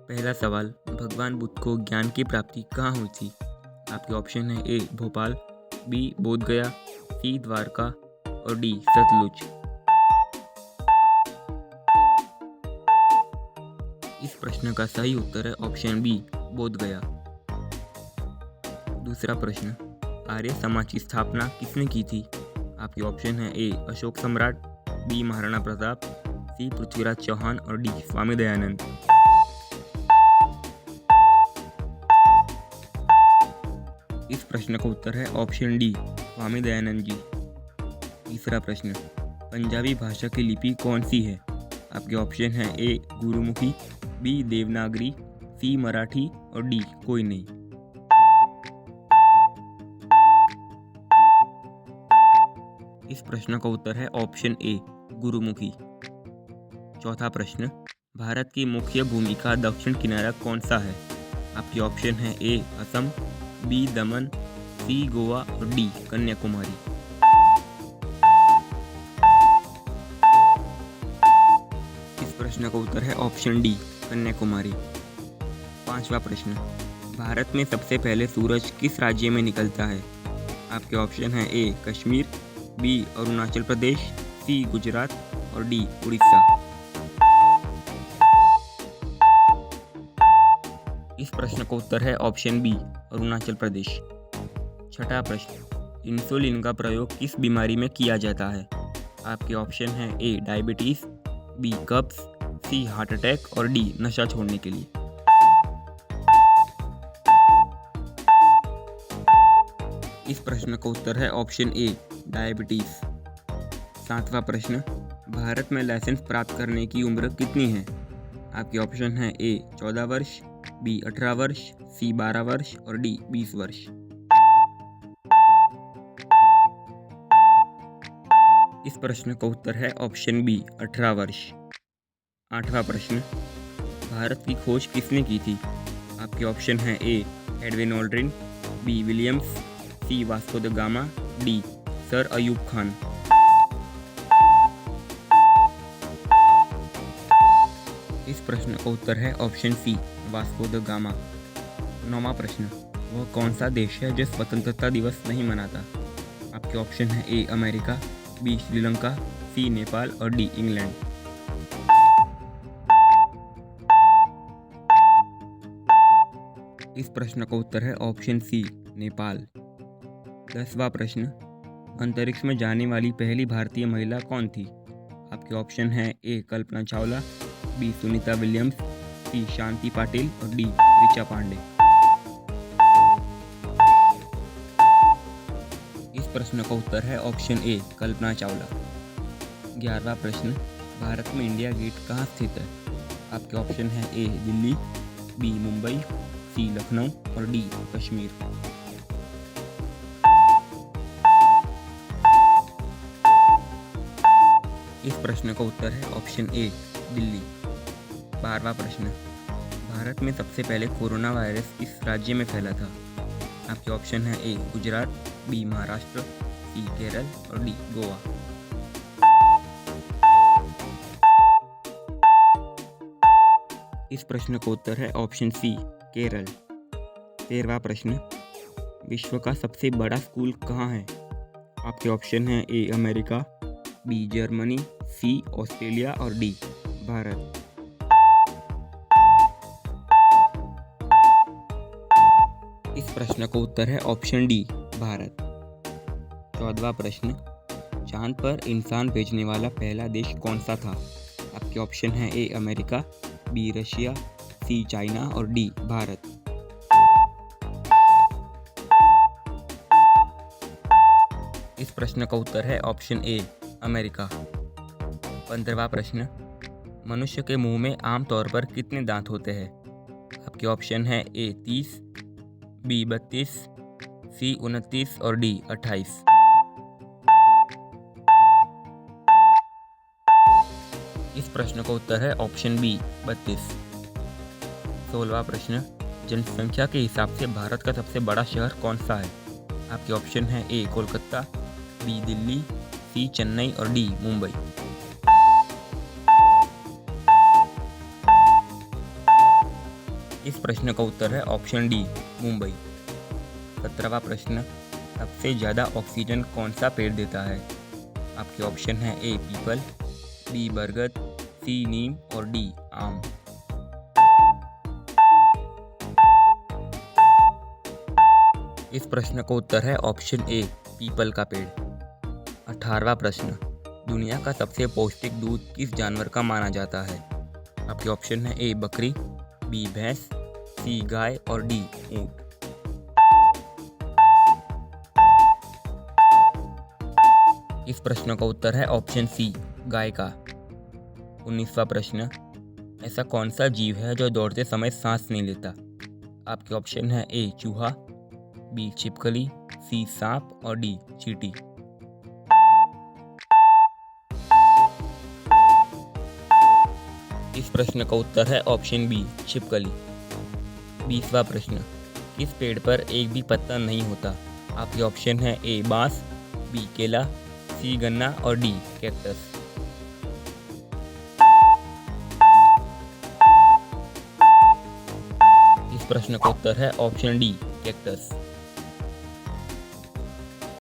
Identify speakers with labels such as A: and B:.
A: पहला सवाल, भगवान बुद्ध को ज्ञान की प्राप्ति कहाँ हुई थी? आपके ऑप्शन है ए भोपाल, बी बोध गया, सी द्वारका और डी सतलुज। इस प्रश्न का सही उत्तर है ऑप्शन बी बोध गया। दूसरा प्रश्न, आर्य समाज की स्थापना किसने की थी? आपके ऑप्शन है ए अशोक सम्राट, बी महाराणा प्रताप, सी पृथ्वीराज चौहान और डी स्वामी दयानंद। इस प्रश्न का उत्तर है ऑप्शन डी स्वामी दयानंद जी। तीसरा प्रश्न, पंजाबी भाषा की लिपि कौन सी है? आपके ऑप्शन है ए गुरुमुखी, बी देवनागरी, सी मराठी और डी कोई नहीं। इस प्रश्न का उत्तर है ऑप्शन ए गुरुमुखी। चौथा प्रश्न, भारत की मुख्य भूमि का दक्षिण किनारा कौन सा है? आपके ऑप्शन है ए असम, बी दमन, सी गोवा और डी कन्याकुमारी। इस प्रश्न का उत्तर है ऑप्शन डी कन्याकुमारी। पांचवा प्रश्न, भारत में सबसे पहले सूरज किस राज्य में निकलता है? आपके ऑप्शन है ए कश्मीर, बी अरुणाचल प्रदेश, सी गुजरात और डी उड़ीसा। इस प्रश्न का उत्तर है ऑप्शन बी अरुणाचल प्रदेश। छठा प्रश्न, इंसुलिन का प्रयोग किस बीमारी में किया जाता है? आपके ऑप्शन है ए डायबिटीज, बी कब्ज, सी हार्ट अटैक और डी नशा छोड़ने के लिए। इस प्रश्न का उत्तर है ऑप्शन ए डायबिटीज। सातवां प्रश्न, भारत में लाइसेंस प्राप्त करने की उम्र कितनी है? आपके ऑप्शन है ए 14 वर्ष, बी 18 वर्ष, सी 12 वर्ष और डी 20 वर्ष। इस प्रश्न का उत्तर है ऑप्शन बी 18 वर्ष। आठवां प्रश्न, भारत की खोज किसने की थी? आपके ऑप्शन है A Edwin Aldrin, B Williams, C Vasco da Gama, D Sir Ayub Khan. इस प्रश्न का उत्तर है option C Vasco da Gama. नौवां प्रश्न, वह कौन सा देश है जो स्वतंत्रता दिवस नहीं मनाता? आपके ऑप्शन है ए अमेरिका, बी श्रीलंका, सी नेपाल और डी इंग्लैंड। इस प्रश्न का उत्तर है ऑप्शन सी नेपाल। 10वां प्रश्न, अंतरिक्ष में जाने वाली पहली भारतीय महिला कौन थी? आपके ऑप्शन है ए कल्पना चावला, बी सुनीता विलियम्स, सी शांति पाटिल और डी ऋचा पांडे। इस प्रश्न का उत्तर है ऑप्शन ए कल्पना चावला। 11वां प्रश्न, भारत में इंडिया गेट कहाँ स्थित है? आपके ऑप्शन है ए दिल्ली, बी मुंबई, सी लखनऊ और डी कश्मीर। इस प्रश्न का उत्तर है ऑप्शन ए दिल्ली। 12वां प्रश्न, भारत में सबसे पहले कोरोना वायरस किस राज्य में फैला था? आपके ऑप्शन है ए गुजरात, बी महाराष्ट्र, सी केरल और डी गोवा। इस प्रश्न का उत्तर है ऑप्शन सी केरल। 13वां प्रश्न, विश्व का सबसे बड़ा स्कूल कहाँ है? आपके ऑप्शन है A America, B Germany, C Australia और डी भारत। इस प्रश्न का उत्तर है ऑप्शन डी भारत। 14वां प्रश्न, चांद पर इंसान भेजने वाला पहला देश कौन सा था? आपके ऑप्शन है A America, B Russia, C China और डी भारत। इस प्रश्न का उत्तर है ऑप्शन ए अमेरिका। 15वां प्रश्न, मनुष्य के मुंह में आमतौर पर कितने दांत होते हैं? आपके ऑप्शन है ए 30, बी 32, सी 29 और डी 28। इस प्रश्न का उत्तर है ऑप्शन बी 32। 16वां प्रश्न, जनसंख्या के हिसाब से भारत का सबसे बड़ा शहर कौन सा है? आपके ऑप्शन है ए कोलकाता, बी दिल्ली, सी चेन्नई और डी मुंबई। इस प्रश्न का उत्तर है ऑप्शन डी, मुंबई। 17वां प्रश्न, सबसे ज़्यादा ऑक्सीजन कौन सा पेड़ देता है? आपके ऑप्शन है ए पीपल, बी बरगद, सी नीम और डी आम। इस प्रश्न का उत्तर है ऑप्शन ए, पीपल का पेड़। 18वां प्रश्न, दुनिया का सबसे पौष्टिक दूध किस जानवर का माना जाता है? आपके ऑप्शन है ए बकरी, बी भैंस, सी गाय और डी ऊंट। इस प्रश्न का उत्तर है ऑप्शन सी, गाय का। 19वां प्रश्न, ऐसा कौन सा जीव है जो दौड़ते समय सांस नहीं लेता? आपके ऑप्शन है ए चूहा, बी छिपकली, सी सांप और डी चींटी। इस प्रश्न का उत्तर है ऑप्शन बी, छिपकली। 20वां प्रश्न, किस पेड़ पर एक भी पत्ता नहीं होता? आपके ऑप्शन है ए बांस, बी केला, सी गन्ना और डी कैक्टस। इस प्रश्न का उत्तर है ऑप्शन डी, कैक्टस।